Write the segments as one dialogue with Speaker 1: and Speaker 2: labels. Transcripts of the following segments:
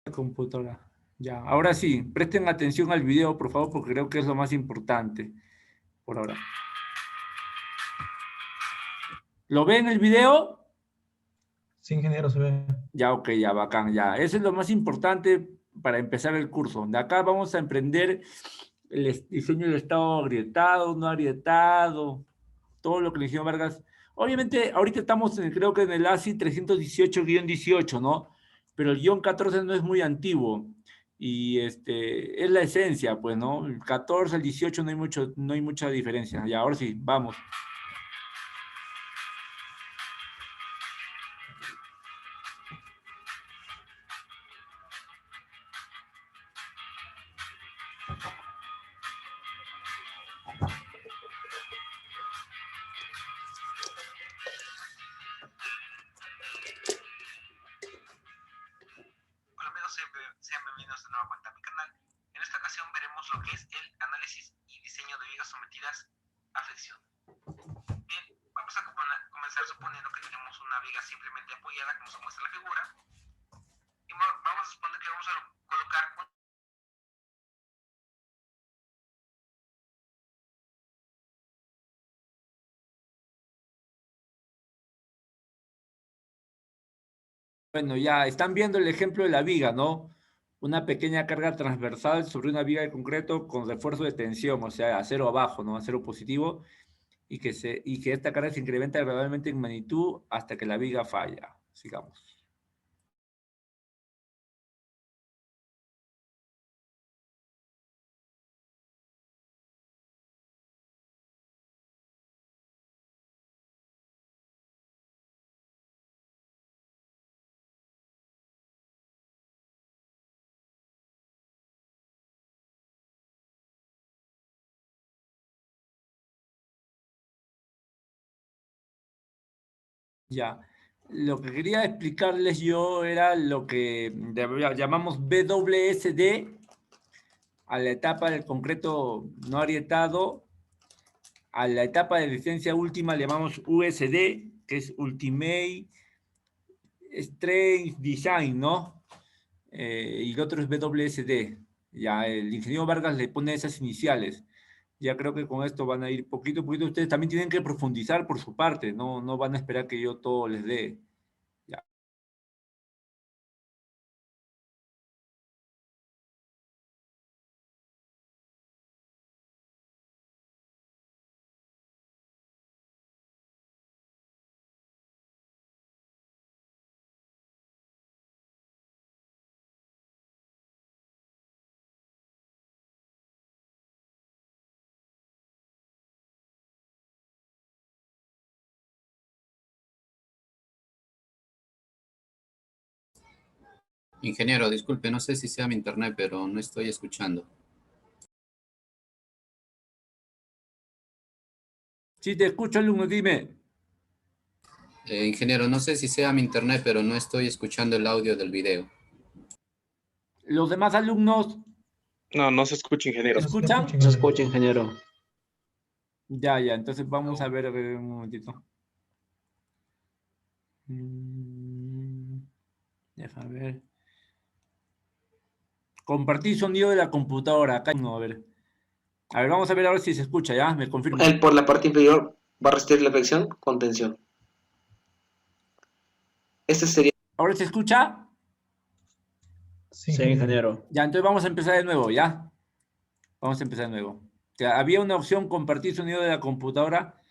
Speaker 1: La computadora. Ya, ahora sí, presten atención al video, por favor, porque creo que es lo más importante por ahora. ¿Lo ven el video?
Speaker 2: Sí, ingeniero, se ve.
Speaker 1: Ya, ok, ya, bacán, ya. Eso es lo más importante para empezar el curso. De acá vamos a emprender el diseño del estado agrietado, no agrietado, todo lo que le dijeron Vargas. Obviamente, ahorita estamos creo que en el ASI 318-18, ¿no? Pero el guión 14 no es muy antiguo. Y es la esencia, pues, ¿no? El 14, el 18 no hay mucha diferencia. Ya, ahora sí, vamos.
Speaker 3: Hola amigos, sean bienvenidos de nueva cuenta a mi canal. En esta ocasión veremos lo que es el análisis y diseño de vigas sometidas a fricción. Bien, vamos a comenzar suponiendo que tenemos una viga simplemente apoyada, como se muestra en la figura. Y vamos a suponer que vamos a colocar un...
Speaker 1: Bueno, ya están viendo el ejemplo de la viga, ¿no? Una pequeña carga transversal sobre una viga de concreto con refuerzo de tensión, o sea, acero abajo, ¿no? Acero positivo, y que esta carga se incrementa gradualmente en magnitud hasta que la viga falla. Sigamos. Ya. Lo que quería explicarles yo era lo que llamamos WSD a la etapa del concreto no agrietado. A la etapa de licencia última le llamamos USD, que es Ultimate Strength Design, ¿no? Y el otro es WSD. Ya, el ingeniero Vargas le pone esas iniciales. Ya creo que con esto van a ir poquito a poquito. Ustedes también tienen que profundizar por su parte, no, no van a esperar que yo todo les dé. Ya.
Speaker 4: Ingeniero, disculpe, no sé si sea mi internet, pero no estoy escuchando.
Speaker 1: Sí, te escucho, alumno, dime.
Speaker 4: Ingeniero, no sé si sea mi internet, pero no estoy escuchando el audio del video.
Speaker 1: Los demás alumnos,
Speaker 5: No, no se escucha, ingeniero.
Speaker 1: ¿me escuchan?
Speaker 2: No se
Speaker 6: escucha, ingeniero.
Speaker 1: Ya, ya, entonces vamos a ver un momentito. Deja ver. Compartir sonido de la computadora. Acá no, a ver. A ver, vamos a ver ahora si se escucha, ¿ya? Me confirma.
Speaker 3: Él por la parte inferior va a resistir la fricción con tensión. Este sería...
Speaker 1: ¿Ahora se escucha?
Speaker 2: Sí,
Speaker 6: Sí, ingeniero.
Speaker 1: Ya, entonces vamos a empezar de nuevo, ¿ya? Vamos a empezar de nuevo. O sea, había una opción compartir sonido de la computadora.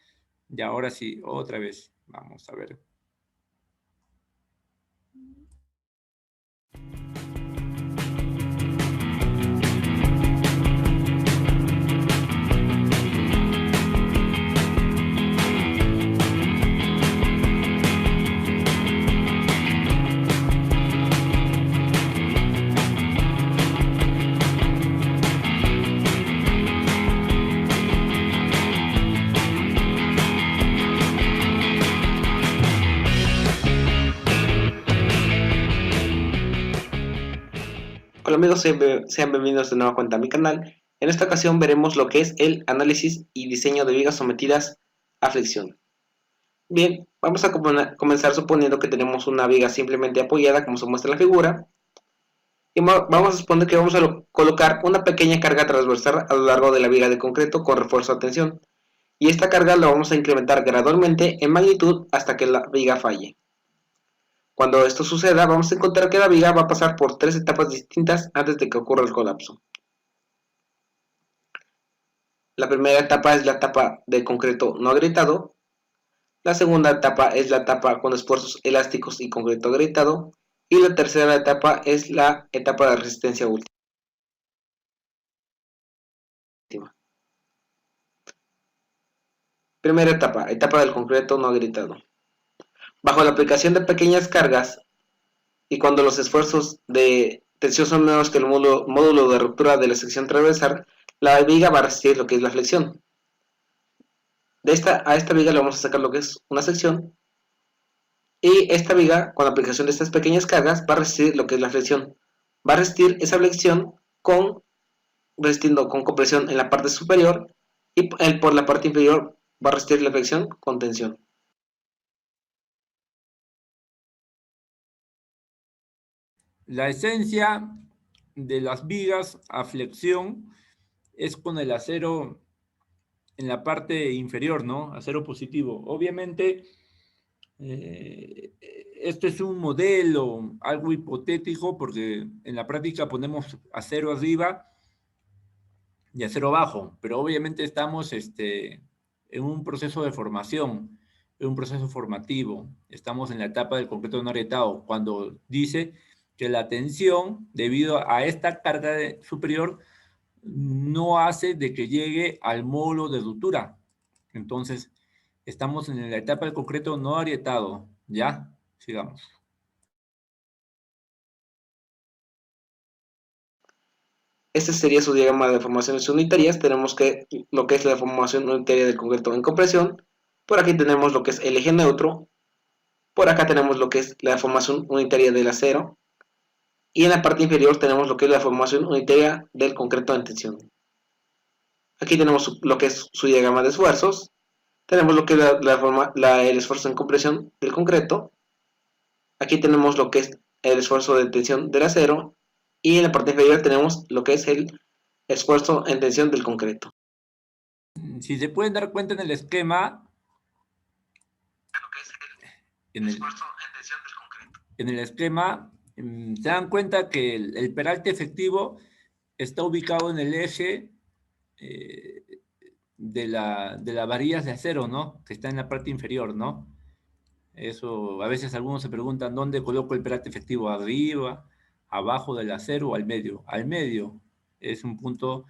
Speaker 1: Y ahora sí, otra vez. Vamos a ver.
Speaker 3: Hola amigos, sean bienvenidos de nueva cuenta a mi canal. En esta ocasión veremos lo que es el análisis y diseño de vigas sometidas a fricción. Bien, vamos a comenzar suponiendo que tenemos una viga simplemente apoyada, como se muestra en la figura. Y vamos a suponer que vamos a colocar una pequeña carga transversal a lo largo de la viga de concreto con refuerzo de tensión. Y esta carga la vamos a incrementar gradualmente en magnitud hasta que la viga falle. Cuando esto suceda, vamos a encontrar que la viga va a pasar por 3 etapas distintas antes de que ocurra el colapso. La primera etapa es la etapa de concreto no agrietado. La segunda etapa es la etapa con esfuerzos elásticos y concreto agrietado. Y la tercera etapa es la etapa de resistencia última. Primera etapa, etapa del concreto no agrietado. Bajo la aplicación de pequeñas cargas y cuando los esfuerzos de tensión son menores que el módulo de ruptura de la sección transversal, la viga va a resistir lo que es la flexión. A esta viga le vamos a sacar lo que es una sección, y esta viga, con la aplicación de estas pequeñas cargas, va a resistir lo que es la flexión. Va a resistir esa flexión resistiendo con compresión en la parte superior, y por la parte inferior va a resistir la flexión con tensión.
Speaker 1: La esencia de las vigas a flexión es con el acero en la parte inferior, ¿no? Acero positivo. Obviamente, esto es un modelo, algo hipotético, porque en la práctica ponemos acero arriba y acero abajo, pero obviamente estamos en un proceso de formación, en un proceso formativo. Estamos en la etapa del concreto no agrietado, cuando dice que la tensión, debido a esta carga superior, no hace de que llegue al módulo de ruptura. Entonces, estamos en la etapa del concreto no agrietado. ¿Ya? Sigamos.
Speaker 3: Este sería su diagrama de deformaciones unitarias. Tenemos que lo que es la deformación unitaria del concreto en compresión. Por aquí tenemos lo que es el eje neutro. Por acá tenemos lo que es la deformación unitaria del acero. Y en la parte inferior tenemos lo que es la deformación unitaria del concreto en tensión. Aquí tenemos lo que es su diagrama de esfuerzos. Tenemos lo que es el esfuerzo en compresión del concreto. Aquí tenemos lo que es el esfuerzo de tensión del acero. Y en la parte inferior tenemos lo que es el esfuerzo en tensión del concreto.
Speaker 1: Si se pueden dar cuenta en el esquema,
Speaker 3: Lo que es el esfuerzo en tensión del concreto.
Speaker 1: En el esquema, se dan cuenta que el peralte efectivo está ubicado en el eje de las varillas de acero, ¿no? Que está en la parte inferior, ¿no? Eso, a veces algunos se preguntan dónde coloco el peralte efectivo, arriba, abajo del acero o al medio. Al medio es un punto.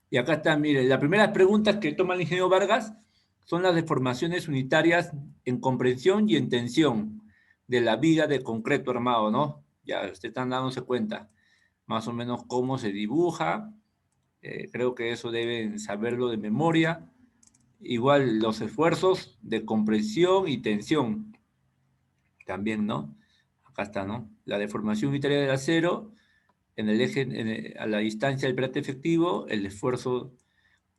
Speaker 1: Y acá está, mire, las primeras preguntas que toma el ingeniero Vargas son las deformaciones unitarias en comprensión y en tensión de la viga de concreto armado, ¿no? Ya ustedes están dándose cuenta más o menos cómo se dibuja. Creo que eso deben saberlo de memoria. Igual los esfuerzos de compresión y tensión también, ¿no? Acá está, ¿no? La deformación unitaria del acero en el eje, a la distancia del peralte efectivo, el esfuerzo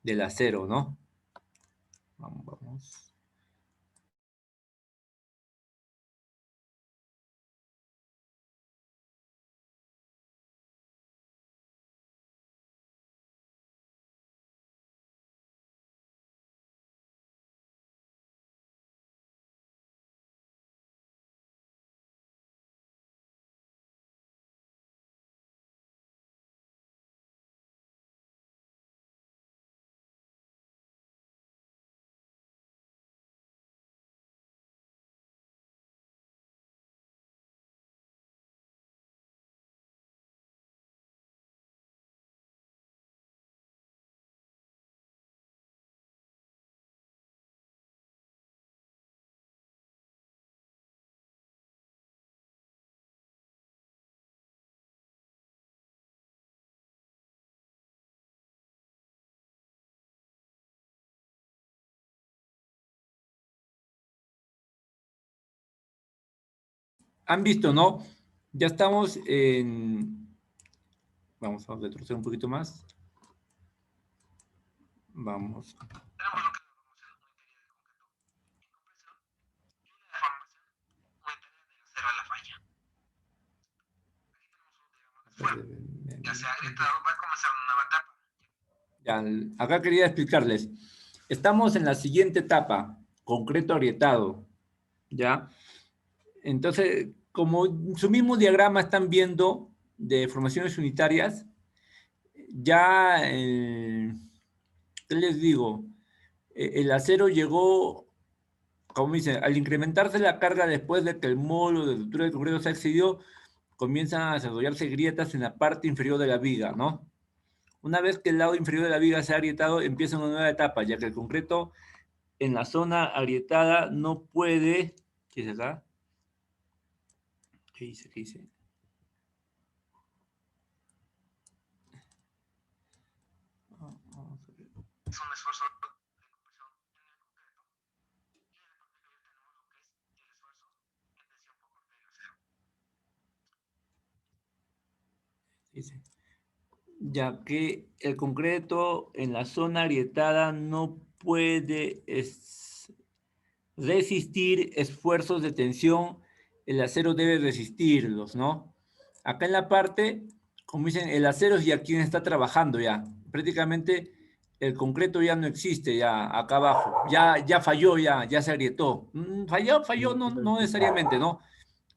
Speaker 1: del acero, ¿no? Vamos, vamos. Han visto, ¿no? Ya estamos en... Vamos a retroceder un poquito más. Vamos.
Speaker 3: Tenemos lo que es la deformación unitaria de concreto en compresión y la deformación unitaria del acero a la falla. fuego ya se ha agrietado, va a comenzar una nueva etapa.
Speaker 1: Ya, acá quería explicarles. Estamos en la siguiente etapa, concreto agrietado, ¿ya? Entonces, como su mismo diagrama están viendo de formaciones unitarias, ya, ¿qué les digo? El acero llegó, como dicen, al incrementarse la carga después de que el módulo de estructura de concreto se accedió, comienzan a desarrollarse grietas en la parte inferior de la viga, ¿no? Una vez que el lado inferior de la viga se ha agrietado, empieza una nueva etapa, ya que el concreto en la zona agrietada no puede... ¿Qué es acá? ¿Qué dice? ¿Qué dice?
Speaker 3: Es un esfuerzo de compresión en el concreto y en la parte inferior tenemos lo que es el esfuerzo en tensión por parte del acero.
Speaker 1: Dice, ya que el concreto en la zona agrietada no puede resistir esfuerzos de tensión, el acero debe resistirlos, ¿no? Acá en la parte, como dicen, el acero es ya quien está trabajando ya. Prácticamente el concreto ya no existe ya acá abajo. Ya falló, ya se agrietó. Falló, no necesariamente, ¿no?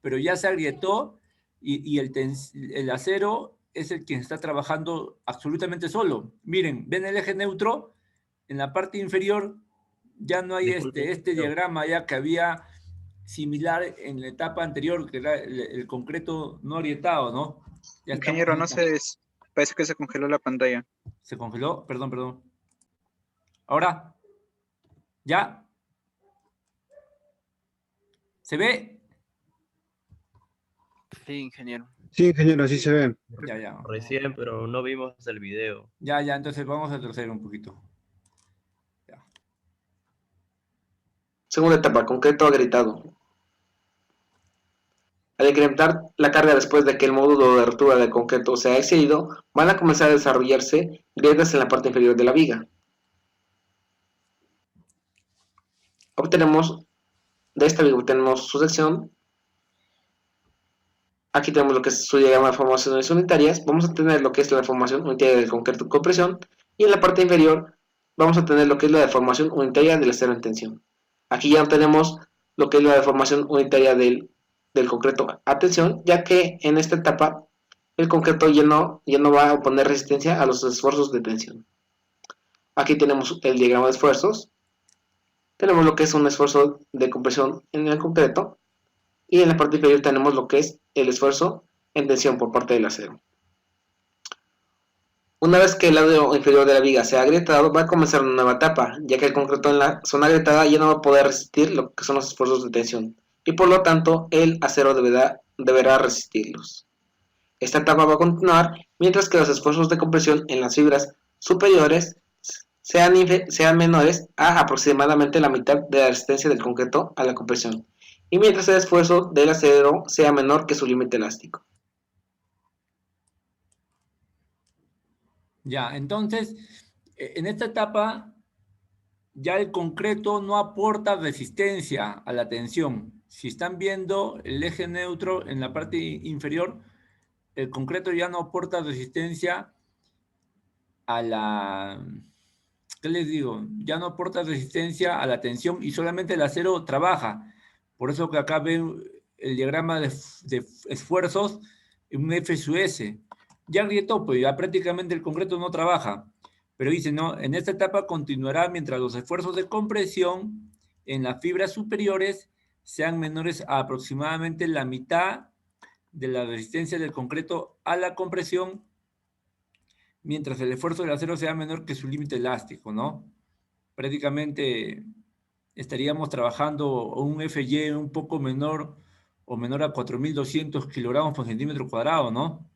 Speaker 1: Pero ya se agrietó y el acero es el quien está trabajando absolutamente solo. Miren, ¿ven el eje neutro? En la parte inferior ya no hay
Speaker 6: Disculpe,
Speaker 1: este diagrama ya que había similar en la etapa anterior, que era el concreto no agrietado, ¿no? Ya estamos
Speaker 7: Ingeniero,
Speaker 1: en
Speaker 7: no
Speaker 1: esta-
Speaker 7: sé, parece que se congeló la pantalla.
Speaker 1: Se congeló, perdón. Ahora, ¿ya? ¿Se ve?
Speaker 6: sí, ingeniero.
Speaker 8: Sí, ingeniero, así se ve.
Speaker 1: Ya.
Speaker 6: Recién, pero no vimos el video.
Speaker 1: Ya, entonces vamos a retroceder un poquito. Ya.
Speaker 3: Segunda etapa, concreto agrietado. Al incrementar la carga después de que el módulo de rotura del concreto se ha excedido, van a comenzar a desarrollarse grietas en la parte inferior de la viga. De esta viga obtenemos su sección. Aquí tenemos lo que es su diagrama de formaciones unitarias. Vamos a tener lo que es la deformación unitaria del concreto con presión. Y en la parte inferior vamos a tener lo que es la deformación unitaria del acero en tensión. Aquí ya tenemos lo que es la deformación unitaria del concreto a tensión, ya que en esta etapa el concreto ya no va a oponer resistencia a los esfuerzos de tensión. Aquí tenemos el diagrama de esfuerzos. Tenemos lo que es un esfuerzo de compresión en el concreto. Y en la parte inferior tenemos lo que es el esfuerzo en tensión por parte del acero. Una vez que el lado inferior de la viga se ha agrietado, va a comenzar una nueva etapa, ya que el concreto en la zona agrietada ya no va a poder resistir lo que son los esfuerzos de tensión, y por lo tanto el acero deberá resistirlos. Esta etapa va a continuar mientras que los esfuerzos de compresión en las fibras superiores sean menores a aproximadamente la mitad de la resistencia del concreto a la compresión, y mientras el esfuerzo del acero sea menor que su límite elástico.
Speaker 1: Ya, entonces, en esta etapa, ya el concreto no aporta resistencia a la tensión. Si están viendo el eje neutro en la parte inferior, el concreto ya no aporta resistencia a la... ¿Qué les digo? Ya no aporta resistencia a la tensión y solamente el acero trabaja. Por eso que acá ven el diagrama de esfuerzos en un F sub S. Ya agrietó, pues ya prácticamente el concreto no trabaja. Pero dice, no, en esta etapa continuará mientras los esfuerzos de compresión en las fibras superiores sean menores a aproximadamente la mitad de la resistencia del concreto a la compresión, mientras el esfuerzo del acero sea menor que su límite elástico, ¿no? Prácticamente estaríamos trabajando un FY un poco menor o menor a 4.200 kilogramos por centímetro cuadrado, ¿no?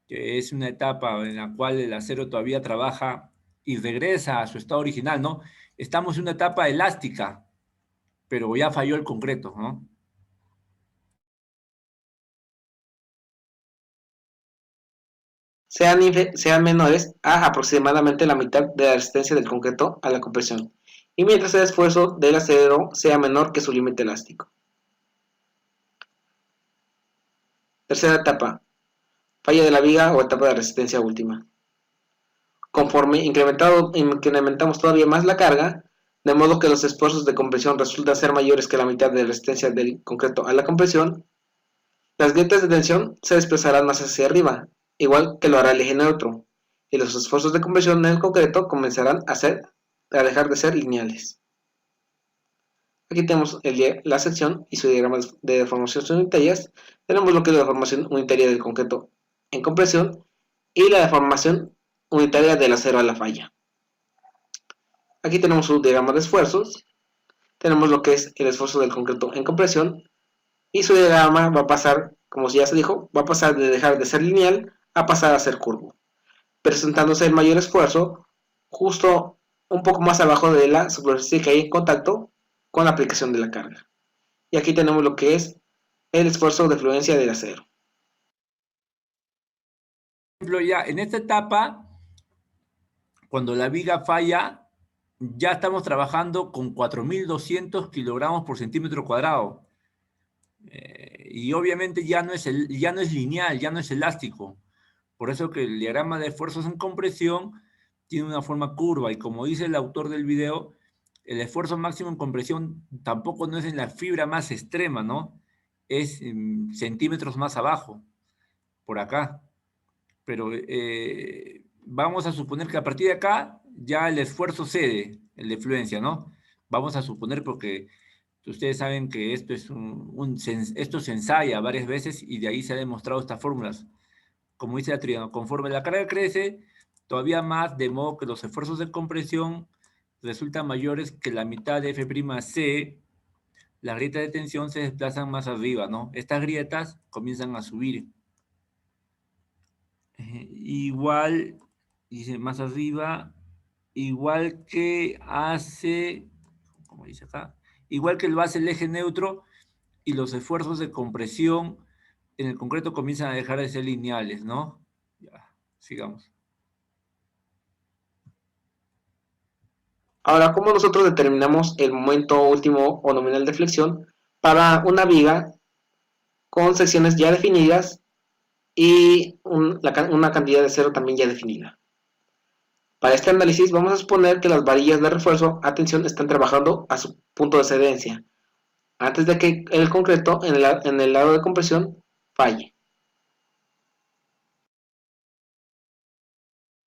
Speaker 1: Que es una etapa en la cual el acero todavía trabaja y regresa a su estado original, ¿no? Estamos en una etapa elástica, pero ya falló el concreto, ¿no?
Speaker 3: Sean menores a aproximadamente la mitad de la resistencia del concreto a la compresión, y mientras el esfuerzo del acero sea menor que su límite elástico. Tercera etapa. falla de la viga o etapa de resistencia última. Conforme incrementamos todavía más la carga, de modo que los esfuerzos de compresión resultan ser mayores que la mitad de la resistencia del concreto a la compresión, las grietas de tensión se desplazarán más hacia arriba, igual que lo hará el eje neutro, y los esfuerzos de compresión en el concreto comenzarán a dejar de ser lineales. Aquí tenemos la sección y su diagrama de deformaciones unitarias. Tenemos lo que es la deformación unitaria del concreto en compresión y la deformación unitaria del acero a la falla. Aquí tenemos su diagrama de esfuerzos. Tenemos lo que es el esfuerzo del concreto en compresión y su diagrama va a pasar, como ya se dijo, va a pasar de dejar de ser lineal a pasar a ser curvo, presentándose el mayor esfuerzo justo un poco más abajo de la superficie que hay en contacto con la aplicación de la carga. Y aquí tenemos lo que es el esfuerzo de fluencia del acero.
Speaker 1: Por ejemplo, ya en esta etapa, cuando la viga falla, ya estamos trabajando con 4.200 kilogramos por centímetro cuadrado. Y obviamente ya no es lineal, ya no es elástico. Por eso que el diagrama de esfuerzos en compresión tiene una forma curva, y como dice el autor del video, el esfuerzo máximo en compresión tampoco no es en la fibra más extrema, ¿no? Es centímetros más abajo, por acá. Pero vamos a suponer que a partir de acá ya el esfuerzo cede, el de fluencia, ¿no? Vamos a suponer, porque ustedes saben que esto esto se ensaya varias veces y de ahí se han demostrado estas fórmulas. Como dice la teoría, conforme la carga crece, todavía más, de modo que los esfuerzos de compresión resultan mayores que la mitad de F'C, las grietas de tensión se desplazan más arriba, ¿no? Estas grietas comienzan a subir. Igual, dice más arriba, igual que hace, como dice acá, igual que lo hace el eje neutro, y los esfuerzos de compresión en el concreto comienzan a dejar de ser lineales, ¿no? Ya, sigamos.
Speaker 3: Ahora, ¿cómo nosotros determinamos el momento último o nominal de flexión para una viga con secciones ya definidas y una cantidad de cero también ya definida? Para este análisis vamos a suponer que las varillas de refuerzo a tensión están trabajando a su punto de excedencia, antes de que el concreto en el lado de compresión falle.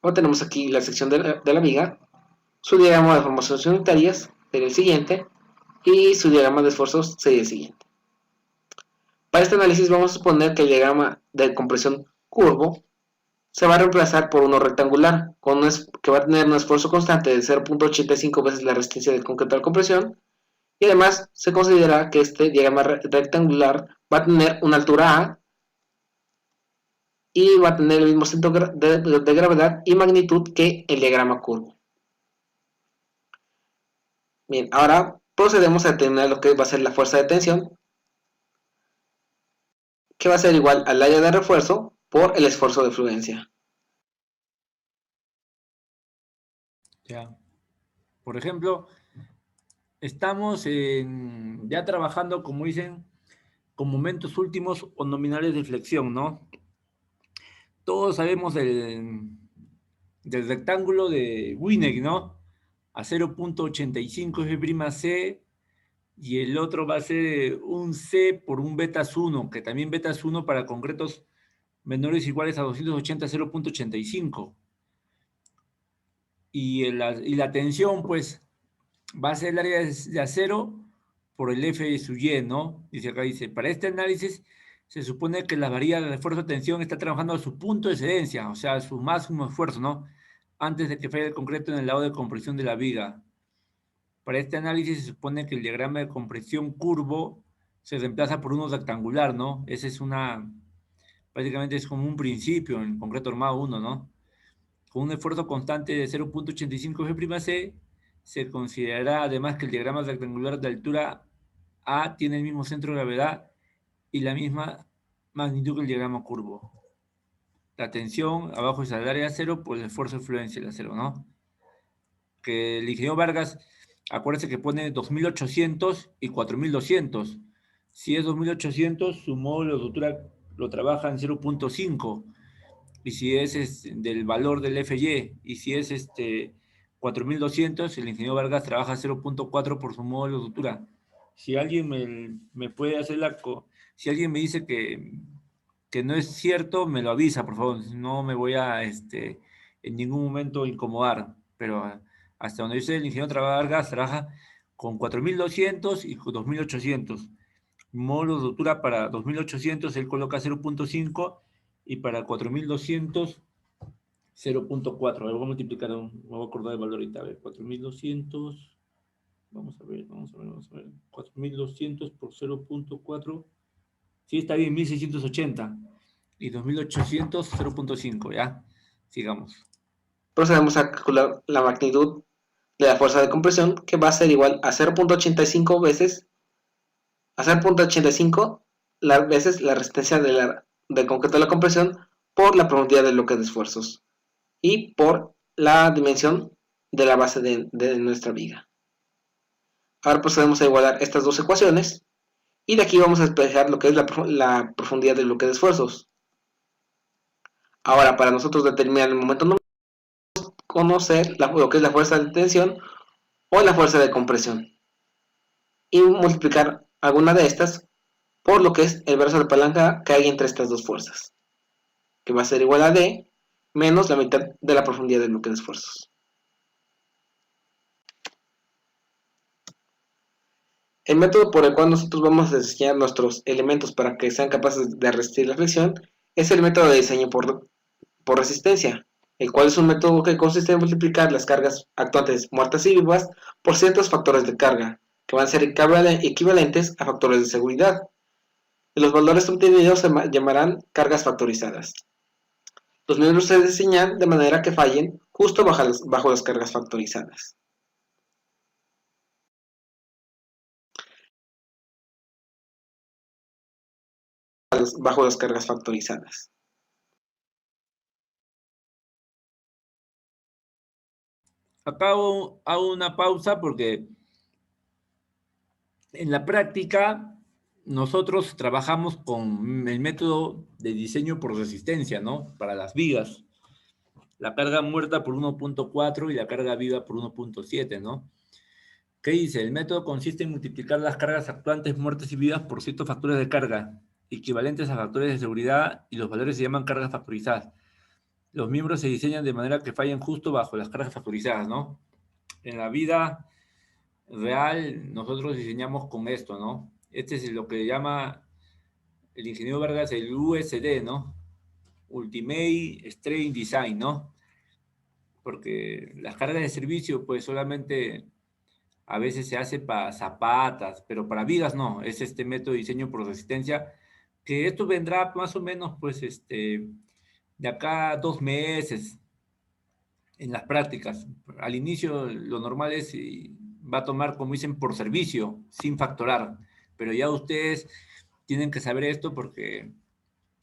Speaker 3: Ahora tenemos aquí la sección de la viga, su diagrama de deformaciones unitarias sería el siguiente, y su diagrama de esfuerzos sería el siguiente. Para este análisis vamos a suponer que el diagrama de compresión curvo se va a reemplazar por uno rectangular, que va a tener un esfuerzo constante de 0.85 veces la resistencia del concreto a la compresión, y además se considera que este diagrama rectangular va a tener una altura A y va a tener el mismo centro de gravedad y magnitud que el diagrama curvo. Bien, ahora procedemos a determinar lo que va a ser la fuerza de tensión, que va a ser igual al área de refuerzo por el esfuerzo de fluencia.
Speaker 1: Ya. Por ejemplo, estamos ya trabajando, como dicen, con momentos últimos o nominales de flexión, ¿no? Todos sabemos del rectángulo de Wiener, ¿no? A 0.85 F'C, y el otro va a ser un C por un betas 1, que también betas 1 para concretos menores o iguales a 280, 0.85. Y la tensión, pues, va a ser el área de acero por el F de su Y, ¿no? Dice acá, dice, para este análisis se supone que la varilla de esfuerzo de tensión está trabajando a su punto de excedencia, o sea, a su máximo esfuerzo, ¿no? Antes de que falle el concreto en el lado de compresión de la viga. Para este análisis se supone que el diagrama de compresión curvo se reemplaza por uno rectangular, ¿no? Esa es prácticamente es como un principio en concreto armado 1, ¿no? Con un esfuerzo constante de 0.85 F'C, se considerará además que el diagrama rectangular de altura A tiene el mismo centro de gravedad y la misma magnitud que el diagrama curvo. La tensión abajo es el área de acero por el esfuerzo de fluencia del acero, ¿no? Que el ingeniero Vargas, acuérdense que pone 2.800 y 4.200. Si es 2.800, su módulo de rotura lo trabaja en 0.5. y si es del valor del FY, y si es 4.200, el ingeniero Vargas trabaja 0.4 por su módulo de sutura. Si alguien me puede hacer si alguien me dice que no es cierto, me lo avisa, por favor. No me voy a en ningún momento incomodar, pero hasta donde yo sé, el ingeniero Vargas trabaja con 4.200 y con 2.800. Módulo de sutura para 2.800, él coloca 0.5 y para 4.200, 0.4. Voy a multiplicar, me voy a acordar el valor ahorita. A ver, 4.200, vamos a ver. 4.200 por 0.4. Sí, está bien, 1.680. Y 2.800, 0.5, ¿ya? Sigamos.
Speaker 3: Procedemos a calcular la magnitud de la fuerza de compresión, que va a ser igual a 0.85 veces, a 0.85 veces la resistencia del concreto de la compresión por la profundidad del bloque de esfuerzos y por la dimensión de la base de nuestra viga. Ahora procedemos a igualar estas dos ecuaciones y de aquí vamos a despejar lo que es la profundidad del bloque de esfuerzos. Ahora, para nosotros determinar el momento nominal, conocer lo que es la fuerza de tensión o la fuerza de compresión y multiplicar alguna de estas por lo que es el brazo de palanca que hay entre estas dos fuerzas, que va a ser igual a D menos la mitad de la profundidad del bloque de esfuerzos. El método por el cual nosotros vamos a diseñar nuestros elementos para que sean capaces de resistir la fricción es el método de diseño por resistencia, el cual es un método que consiste en multiplicar las cargas actuantes muertas y vivas por ciertos factores de carga, que van a ser equivalentes a factores de seguridad. Y los valores obtenidos se llamarán cargas factorizadas. Los miembros se diseñan de manera que fallen justo bajo las cargas factorizadas. Bajo las cargas factorizadas.
Speaker 1: Acá hago una pausa porque en la práctica nosotros trabajamos con el método de diseño por resistencia, ¿no? Para las vigas. La carga muerta por 1.4 y la carga viva por 1.7, ¿no? ¿Qué dice? El método consiste en multiplicar las cargas actuantes muertas y vivas por ciertos factores de carga, equivalentes a factores de seguridad, y los valores se llaman cargas factorizadas. Los miembros se diseñan de manera que fallen justo bajo las cargas factorizadas, ¿no? En la vida real, nosotros diseñamos con esto, ¿no? Este es lo que llama el ingeniero Vargas el USD, ¿no? Ultimate Strain Design, ¿no? Porque las cargas de servicio, pues solamente a veces se hace para zapatas, pero para vigas no. Es este método de diseño por resistencia, que esto vendrá más o menos, pues, de acá a 2 meses en las prácticas. Al inicio lo normal es, va a tomar, como dicen, por servicio, sin factorar, pero ya ustedes tienen que saber esto porque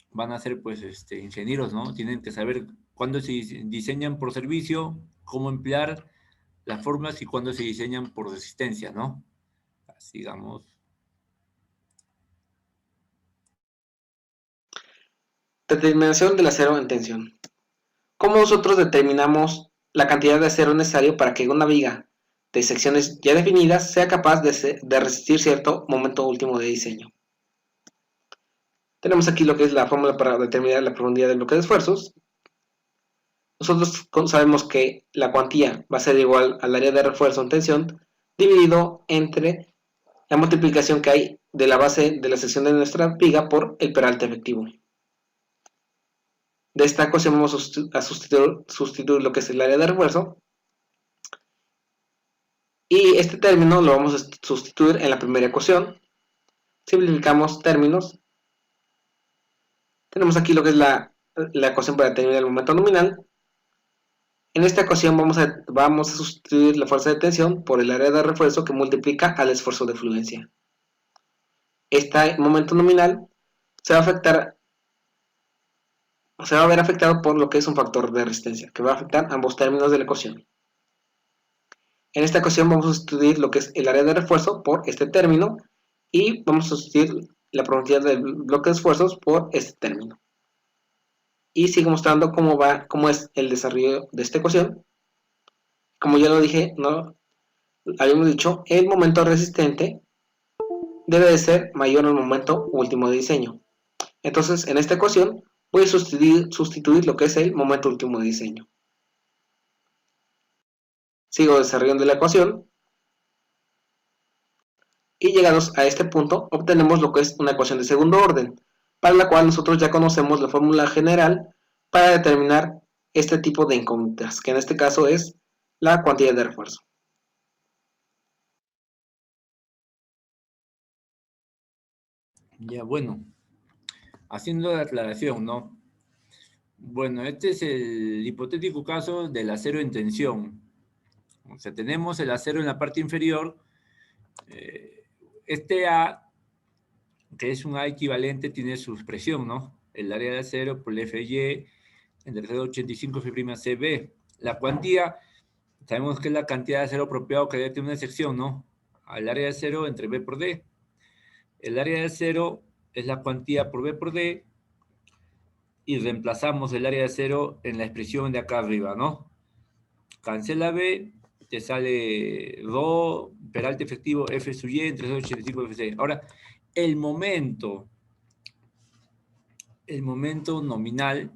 Speaker 1: van a ser, pues, ingenieros, ¿no? Tienen que saber cuándo se diseñan por servicio, cómo emplear las formas y cuándo se diseñan por resistencia, ¿no? Sigamos.
Speaker 3: Determinación del acero en tensión. ¿Cómo nosotros determinamos la cantidad de acero necesario para que una viga de secciones ya definidas sea capaz de resistir cierto momento último de diseño? Tenemos aquí lo que es la fórmula para determinar la profundidad del bloque de esfuerzos. Nosotros sabemos que la cuantía va a ser igual al área de refuerzo en tensión dividido entre la multiplicación que hay de la base de la sección de nuestra viga por el peralte efectivo. De esta ecuación vamos a sustituir lo que es el área de refuerzo, y este término lo vamos a sustituir en la primera ecuación. Simplificamos términos. Tenemos aquí lo que es la ecuación para determinar el momento nominal. En esta ecuación vamos a sustituir la fuerza de tensión por el área de refuerzo que multiplica al esfuerzo de fluencia. Este momento nominal se va a ver afectado por lo que es un factor de resistencia, que va a afectar ambos términos de la ecuación. En esta ecuación vamos a sustituir lo que es el área de refuerzo por este término y vamos a sustituir la profundidad del bloque de esfuerzos por este término. y sigo mostrando cómo es el desarrollo de esta ecuación. Como ya lo dije, ¿no? Habíamos dicho, el momento resistente debe de ser mayor al momento último de diseño. Entonces, en esta ecuación voy a sustituir lo que es el momento último de diseño. Sigo desarrollando la ecuación y llegados a este punto obtenemos lo que es una ecuación de segundo orden, para la cual nosotros ya conocemos la fórmula general para determinar este tipo de incógnitas, que en este caso es la cuantía de refuerzo.
Speaker 1: Ya, bueno, haciendo la aclaración, ¿no? Bueno, este es el hipotético caso del acero en tensión. O sea, tenemos el acero en la parte inferior. Este A, que es un A equivalente, tiene su expresión, ¿no? El área de acero por el FY entre 0,85 F'CB. La cuantía, sabemos que es la cantidad de acero apropiado que debe tener una sección, ¿no? Al área de acero entre B por D. El área de acero es la cuantía por B por D y reemplazamos el área de acero en la expresión de acá arriba, ¿no? Cancela B, te sale Rho, peralte efectivo F sub Y entre 0,85 FC. Ahora, el momento nominal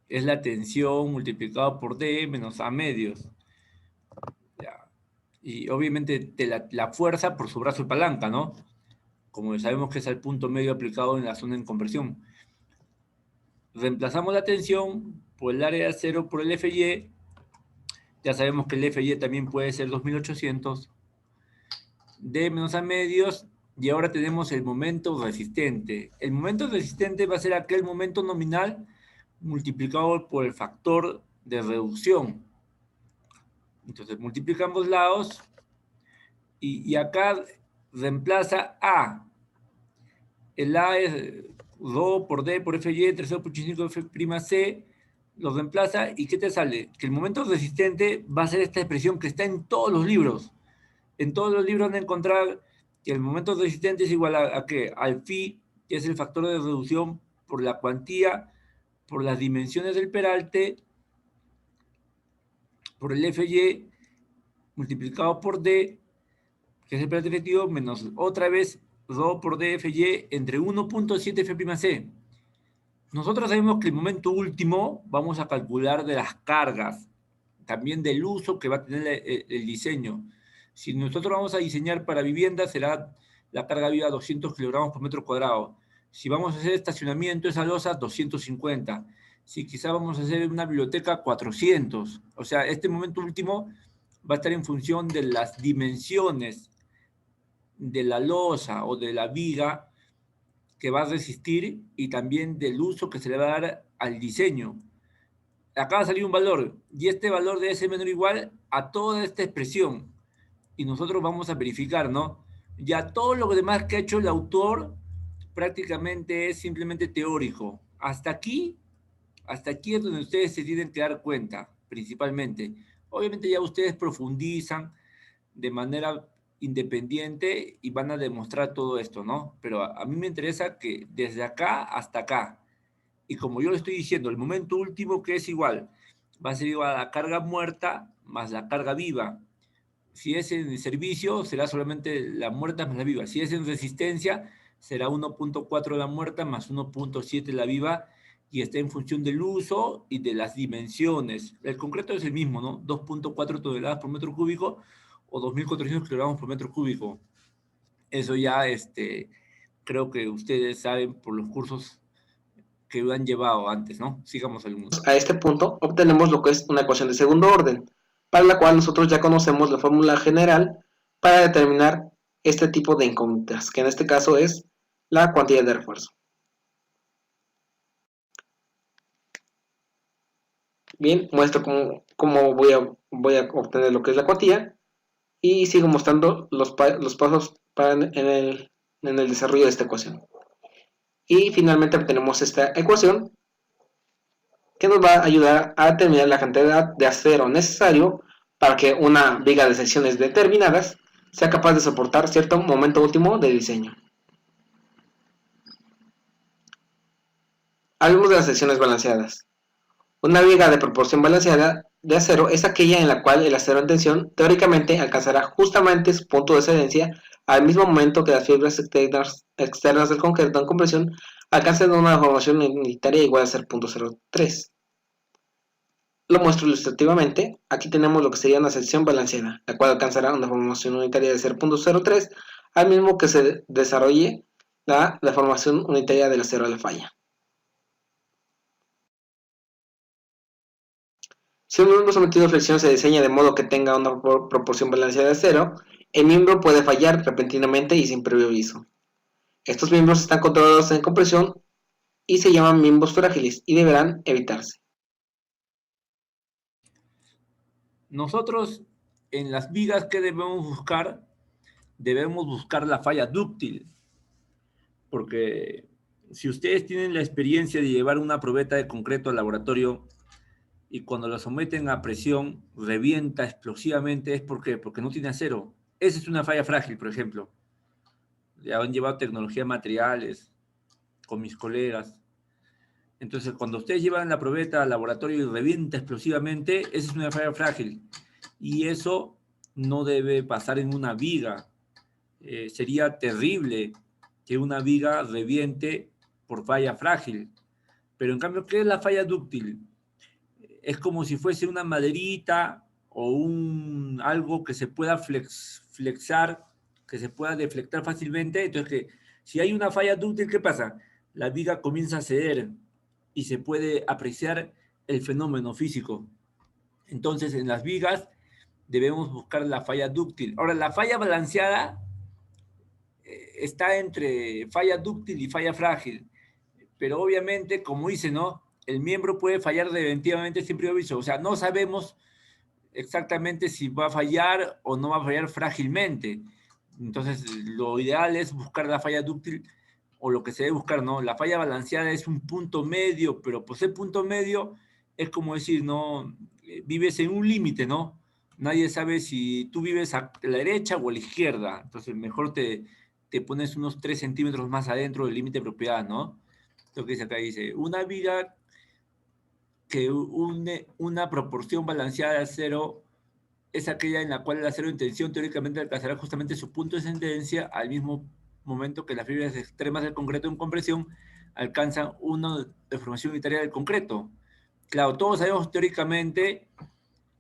Speaker 1: es la tensión multiplicado por D menos A medios. Ya. Y obviamente la fuerza por su brazo y palanca, ¿no? Como sabemos que es el punto medio aplicado en la zona en conversión. Reemplazamos la tensión por el área de acero por el FY. Ya sabemos que el FY también puede ser 2800. D menos A medios. Y ahora tenemos el momento resistente. El momento resistente va a ser aquel momento nominal multiplicado por el factor de reducción. Entonces multiplicamos lados y acá reemplaza A. El A es Rho por D por FY entre 0,85 F'C, lo reemplaza y ¿qué te sale? Que el momento resistente va a ser esta expresión que está en todos los libros. En todos los libros van a encontrar que el momento resistente es igual a ¿qué? Al phi, que es el factor de reducción por la cuantía, por las dimensiones del peralte, por el FY multiplicado por D, que es el peralte efectivo, menos otra vez Rho por D FY entre 1.7 F'C. Nosotros sabemos que el momento último vamos a calcular de las cargas, también del uso que va a tener el diseño. Si nosotros vamos a diseñar para vivienda, será la carga viva 200 kilogramos por metro cuadrado. Si vamos a hacer estacionamiento, esa losa, 250. Si quizá vamos a hacer una biblioteca, 400. O sea, este momento último va a estar en función de las dimensiones de la losa o de la viga que va a resistir y también del uso que se le va a dar al diseño. Acá va a salir un valor y este valor debe ser menor o igual a toda esta expresión. Y nosotros vamos a verificar, ¿no? Ya todo lo demás que ha hecho el autor prácticamente es simplemente teórico. Hasta aquí es donde ustedes se tienen que dar cuenta, principalmente. Obviamente ya ustedes profundizan de manera independiente y van a demostrar todo esto, ¿no? Pero a mí me interesa que desde acá hasta acá, y como yo le estoy diciendo, el momento último que es igual, va a ser igual a la carga muerta más la carga viva. Si es en servicio, será solamente la muerta más la viva. Si es en resistencia, será 1.4 la muerta más 1.7 la viva, y está en función del uso y de las dimensiones. El concreto es el mismo, ¿no? 2.4 toneladas por metro cúbico o 2.400 kilogramos por metro cúbico. Eso ya creo que ustedes saben por los cursos que han llevado antes, ¿no? Sigamos, alumnos.
Speaker 3: A este punto obtenemos lo que es una ecuación de segundo orden, para la cual nosotros ya conocemos la fórmula general para determinar este tipo de incógnitas, que en este caso es la cuantía de refuerzo. Bien, muestro cómo voy a obtener lo que es la cuantía y sigo mostrando los pasos en el desarrollo de esta ecuación. Y finalmente obtenemos esta ecuación que nos va a ayudar a determinar la cantidad de acero necesario para que una viga de secciones determinadas sea capaz de soportar cierto momento último de diseño. Hablemos de las secciones balanceadas.
Speaker 8: Una viga de proporción balanceada de acero es aquella en la cual el acero en tensión teóricamente alcanzará justamente su punto de excedencia al mismo momento que las fibras externas del concreto en compresión alcancen una deformación unitaria igual a 0.03. Lo muestro ilustrativamente. Aquí tenemos lo que sería una sección balanceada, la cual alcanzará una deformación unitaria de 0.03 al mismo que se desarrolle la deformación unitaria del acero a la falla. Si un miembro sometido a flexión se diseña de modo que tenga una proporción balanceada de acero, el miembro puede fallar repentinamente y sin previo aviso. Estos miembros están controlados en compresión y se llaman miembros frágiles y deberán evitarse.
Speaker 1: Nosotros en las vigas, ¿qué debemos buscar? Debemos buscar la falla dúctil, porque si ustedes tienen la experiencia de llevar una probeta de concreto al laboratorio y cuando la someten a presión revienta explosivamente, ¿es por qué? Porque no tiene acero. Esa es una falla frágil, por ejemplo. Ya han llevado tecnología de materiales con mis colegas. Entonces, cuando ustedes llevan la probeta al laboratorio y revienta explosivamente, esa es una falla frágil. Y eso no debe pasar en una viga. Sería terrible que una viga reviente por falla frágil. Pero en cambio, ¿qué es la falla dúctil? Es como si fuese una maderita o algo que se pueda flexar, que se pueda deflectar fácilmente. Entonces, que si hay una falla dúctil, ¿qué pasa? La viga comienza a ceder y se puede apreciar el fenómeno físico. Entonces, en las vigas debemos buscar la falla dúctil. Ahora, la falla balanceada está entre falla dúctil y falla frágil. Pero obviamente, como dice, ¿no? El miembro puede fallar repentinamente sin previo aviso. O sea, no sabemos exactamente si va a fallar o no va a fallar frágilmente. Entonces, lo ideal es buscar la falla dúctil o lo que se debe buscar, ¿no? La falla balanceada es un punto medio, pero pues el punto medio es como decir, ¿no? Vives en un límite, ¿no? Nadie sabe si tú vives a la derecha o a la izquierda. Entonces, mejor te pones unos 3 centímetros más adentro del límite de propiedad, ¿no? Lo que dice acá, dice, una viga que une una proporción balanceada de acero es aquella en la cual el acero en tensión teóricamente alcanzará justamente su punto de tendencia al mismo momento que las fibras extremas del concreto en compresión alcanzan una deformación unitaria del concreto. Claro, todos sabemos teóricamente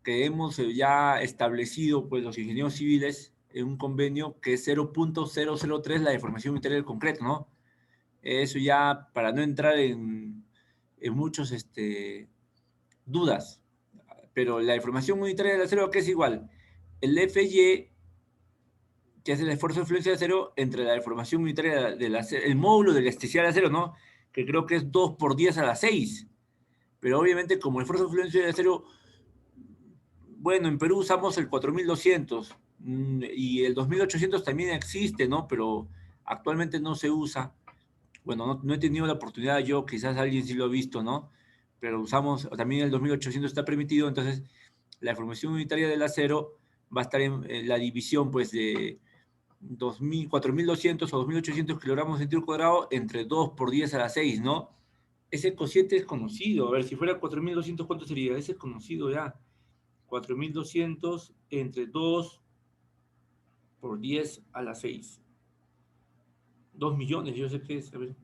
Speaker 1: que hemos ya establecido, pues, los ingenieros civiles en un convenio que es 0.003 la deformación unitaria del concreto, ¿no? Eso ya, para no entrar en muchos dudas, pero la deformación unitaria del acero, ¿qué es igual? El FY, que es el esfuerzo de influencia de acero, entre la deformación unitaria del acero, el módulo de elasticidad de acero, ¿no? Que creo que es 2 por 10 a la 6. Pero obviamente, como el esfuerzo de influencia de acero, bueno, en Perú usamos el 4200 y el 2800 también existe, ¿no? Pero actualmente no se usa. Bueno, no he tenido la oportunidad yo, quizás alguien sí lo ha visto, ¿no? Pero usamos, también el 2800 está permitido, entonces la deformación unitaria del acero va a estar en la división, pues, de 4200 o 2800 kilogramos centímetro cuadrado entre 2 por 10 a la 6, ¿no? Ese cociente es conocido. A ver, si fuera 4200, ¿cuánto sería? Ese es conocido ya. 4200 entre 2 por 10 a la 6. 2 millones, yo sé qué es, a ver.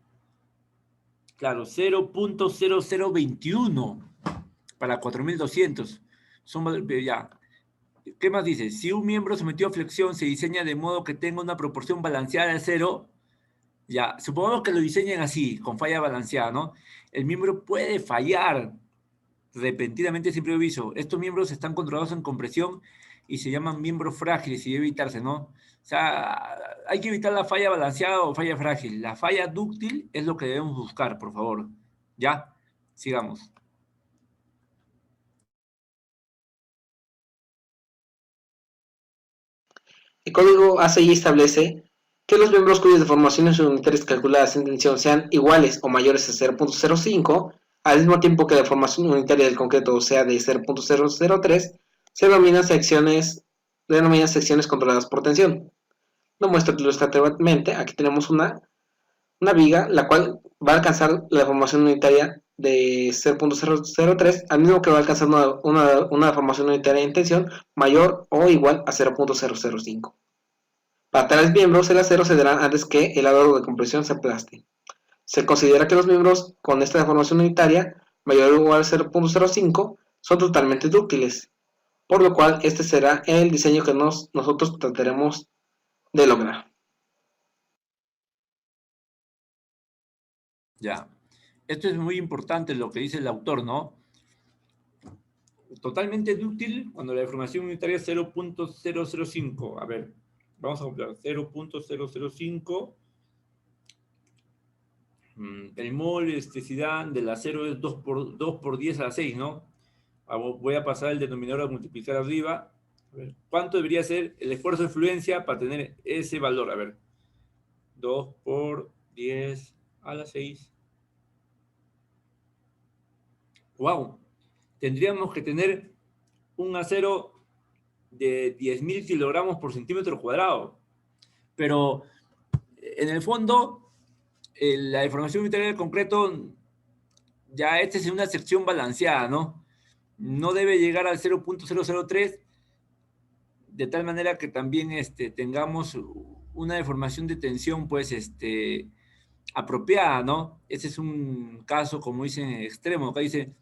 Speaker 1: Claro, 0.0021 para 4200. Ya. ¿Qué más dice? Si un miembro sometido a flexión se diseña de modo que tenga una proporción balanceada de acero, ya, supongamos que lo diseñen así, con falla balanceada, ¿no? El miembro puede fallar repentinamente sin previo aviso. Estos miembros están controlados en compresión y se llaman miembros frágiles y debe evitarse, ¿no? O sea, hay que evitar la falla balanceada o falla frágil. La falla dúctil es lo que debemos buscar, por favor. ¿Ya? Sigamos.
Speaker 8: El código ACI establece que los miembros cuyas deformaciones unitarias calculadas en tensión sean iguales o mayores a 0.05, al mismo tiempo que la deformación unitaria del concreto sea de 0.003, se denominan secciones controladas por tensión. Lo muestro ilustrativamente. Aquí tenemos una viga, la cual va a alcanzar la deformación unitaria de 0.003, al mismo que va a alcanzar una deformación unitaria en tensión mayor o igual a 0.005. Para tales miembros, el acero cederá antes que el lado de compresión se aplaste. Se considera que los miembros con esta deformación unitaria mayor o igual a 0.05 son totalmente dúctiles, por lo cual este será el diseño que nosotros trataremos de lograr.
Speaker 1: Ya. Esto es muy importante lo que dice el autor, ¿no? Totalmente dúctil cuando la deformación unitaria es 0.005. A ver, vamos a comprar 0.005. El mol elasticidad del acero es 2 por 10 a la 6, ¿no? Voy a pasar el denominador a multiplicar arriba. A ver, ¿cuánto debería ser el esfuerzo de fluencia para tener ese valor? A ver, 2 por 10 a la 6. ¡Wow! Tendríamos que tener un acero de 10.000 kilogramos por centímetro cuadrado. Pero, en el fondo, la deformación unitaria del concreto, ya esta es una sección balanceada, ¿no? No debe llegar al 0.003, de tal manera que también tengamos una deformación de tensión, pues, apropiada, ¿no? Ese es un caso, como dicen, extremo. Acá dice,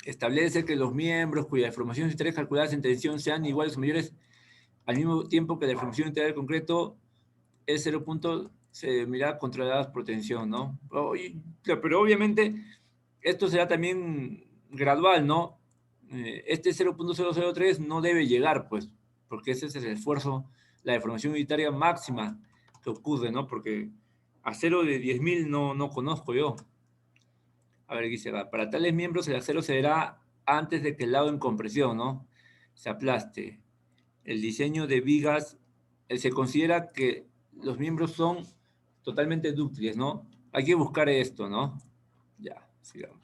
Speaker 1: establece que los miembros cuya deformación unitaria calculadas en tensión sean iguales o mayores al mismo tiempo que la deformación unitaria del concreto es 0. Se mira controladas por tensión, ¿no? Pero obviamente esto será también gradual, ¿no? Este 0.003 no debe llegar, pues, porque ese es el esfuerzo, la deformación unitaria máxima que ocurre, ¿no? Porque acero de 10.000 no conozco yo. A ver, dice, para tales miembros el acero cederá antes de que el lado en compresión, ¿no? Se aplaste. El diseño de vigas, se considera que los miembros son totalmente dúctiles, ¿no? Hay que buscar esto, ¿no? Ya, sigamos.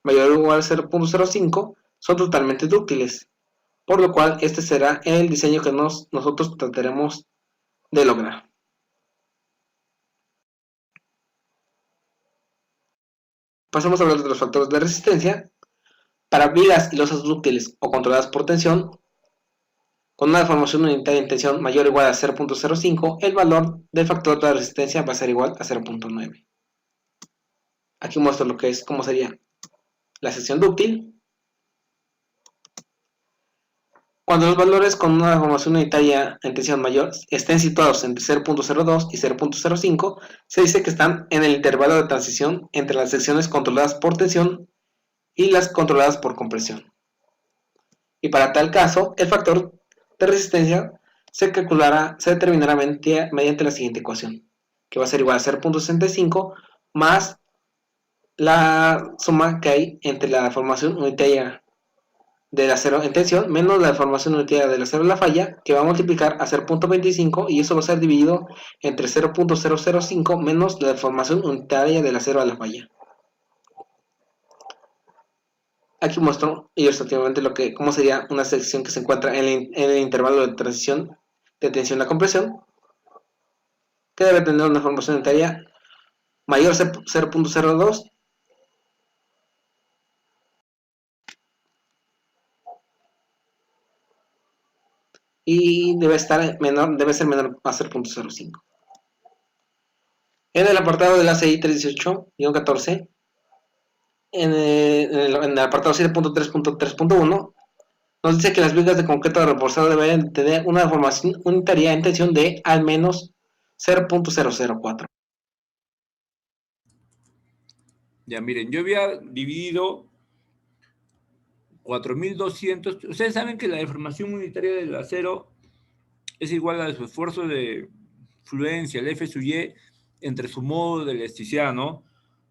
Speaker 8: Mayor o igual a 0.05 son totalmente dúctiles, por lo cual este será el diseño que nosotros trataremos de lograr. Pasamos a hablar de los factores de resistencia. Para vigas y losas dúctiles o controladas por tensión, con una deformación unitaria en tensión mayor o igual a 0.05, el valor del factor de resistencia va a ser igual a 0.9. Aquí muestro lo que es, cómo sería la sección dúctil. Cuando los valores con una deformación unitaria en tensión mayor estén situados entre 0.02 y 0.05, se dice que están en el intervalo de transición entre las secciones controladas por tensión y las controladas por compresión. Y para tal caso, el factor de resistencia se determinará mediante la siguiente ecuación, que va a ser igual a 0.65 más la suma que hay entre la deformación unitaria del acero en tensión menos la deformación unitaria del acero en la falla, que va a multiplicar a 0.25 y eso va a ser dividido entre 0.005 menos la deformación unitaria del acero a la falla. Aquí muestro ilustrativamente cómo sería una sección que se encuentra en el intervalo de transición de tensión a compresión, que debe tener una deformación unitaria mayor a 0.02 y debe ser menor a 0.05. En el apartado de la CI 318-14, en el apartado 7.3.3.1, nos dice que las vigas de concreto reforzado deben tener una deformación unitaria en tensión de al menos 0.004.
Speaker 1: Ya, miren, yo había dividido 4.200. Ustedes saben que la deformación unitaria del acero es igual a su esfuerzo de fluencia, el F sub Y, entre su modo de elasticidad, ¿no?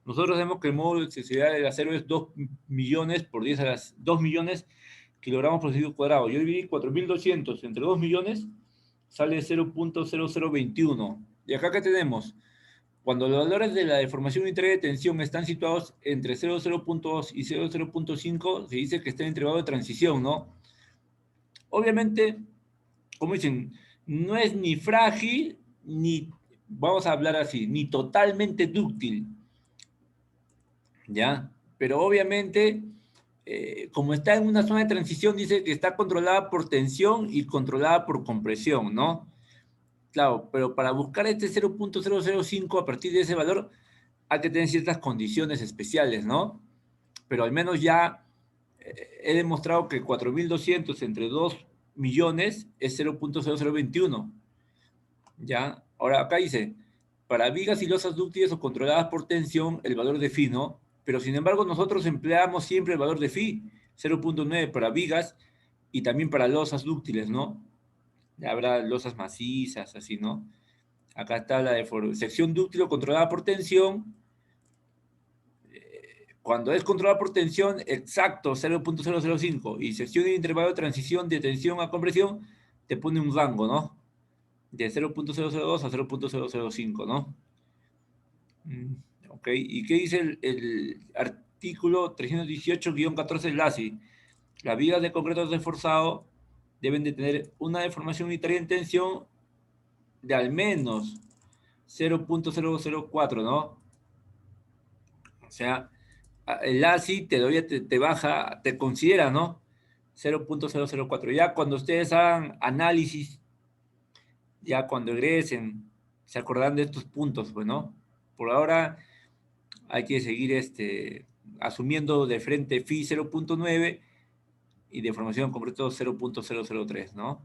Speaker 1: Nosotros sabemos que el modo de elasticidad del acero es 2 millones por 10 a las 2 millones kilogramos por centímetro cuadrado. Yo dividí 4.200 entre 2 millones, sale 0.0021. Y acá, ¿qué tenemos? Cuando los valores de la deformación unitaria de tensión están situados entre 0.2 y 0.5, se dice que está en intervalo de transición, ¿no? Obviamente, como dicen, no es ni frágil, vamos a hablar así, ni totalmente dúctil, ¿ya? Pero obviamente, como está en una zona de transición, dice que está controlada por tensión y controlada por compresión, ¿no? Claro, pero para buscar este 0.005 a partir de ese valor, hay que tener ciertas condiciones especiales, ¿no? Pero al menos ya he demostrado que 4.200 entre 2 millones es 0.0021, ¿ya? Ahora acá dice, para vigas y losas dúctiles o controladas por tensión, el valor de phi, ¿no? Pero sin embargo nosotros empleamos siempre el valor de phi, 0.9 para vigas y también para losas dúctiles, ¿no? Ya habrá losas macizas, así, ¿no? Acá está la de sección dúctil o controlada por tensión. Cuando es controlada por tensión, exacto, 0.005. Y sección de intervalo de transición de tensión a compresión, te pone un rango, ¿no? De 0.002 a 0.005, ¿no? Ok, ¿y qué dice el artículo 318-14 del LASI? Las vigas de concreto reforzado deben de tener una deformación unitaria en tensión de al menos 0.004, ¿no? O sea, el ASI te baja, te considera, ¿no? 0.004. Ya cuando ustedes hagan análisis, ya cuando egresen, se acordarán de estos puntos, pues, ¿no? Por ahora hay que seguir asumiendo de frente phi 0.9 y de formación concreto 0.003, ¿no?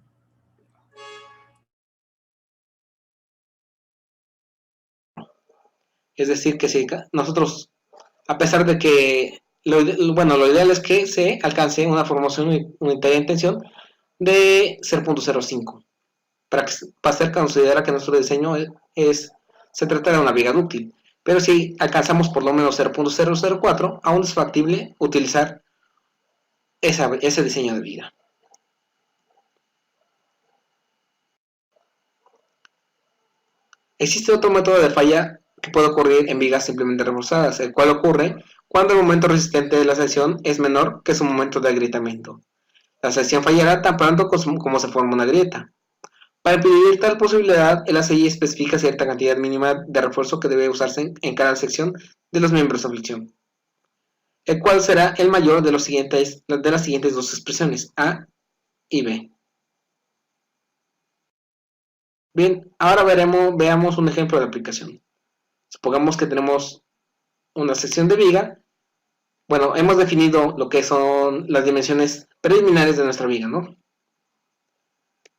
Speaker 8: Es decir, que si nosotros, a pesar de que, lo ideal es que se alcance una formación unitaria en tensión de 0.05, para ser considerada que nuestro diseño se trata de una viga dúctil. Pero si alcanzamos por lo menos 0.004, aún es factible utilizar ese diseño de viga. Existe otro método de falla que puede ocurrir en vigas simplemente reforzadas, el cual ocurre cuando el momento resistente de la sección es menor que su momento de agrietamiento. La sección fallará tan pronto como se forma una grieta. Para impedir tal posibilidad, el ACI especifica cierta cantidad mínima de refuerzo que debe usarse en cada sección de los miembros de fricción, el cual será el mayor de las siguientes dos expresiones, A y B. Bien, ahora veamos un ejemplo de aplicación. Supongamos que tenemos una sección de viga. Bueno, hemos definido lo que son las dimensiones preliminares de nuestra viga, ¿no?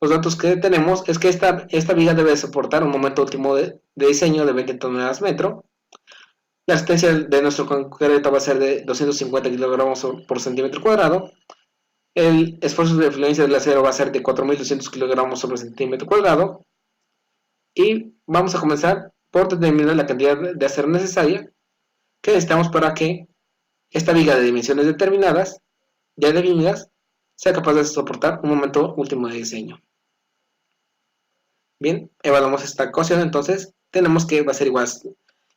Speaker 8: Los datos que tenemos es que esta viga debe soportar un momento último de diseño de 20 toneladas metro. La resistencia de nuestro concreto va a ser de 250 kilogramos por centímetro cuadrado. El esfuerzo de fluencia del acero va a ser de 4.200 kilogramos sobre centímetro cuadrado. Y vamos a comenzar por determinar la cantidad de acero necesaria que necesitamos para que esta viga de dimensiones determinadas, ya definidas, sea capaz de soportar un momento último de diseño. Bien, evaluamos esta ecuación, entonces tenemos que va a ser igual,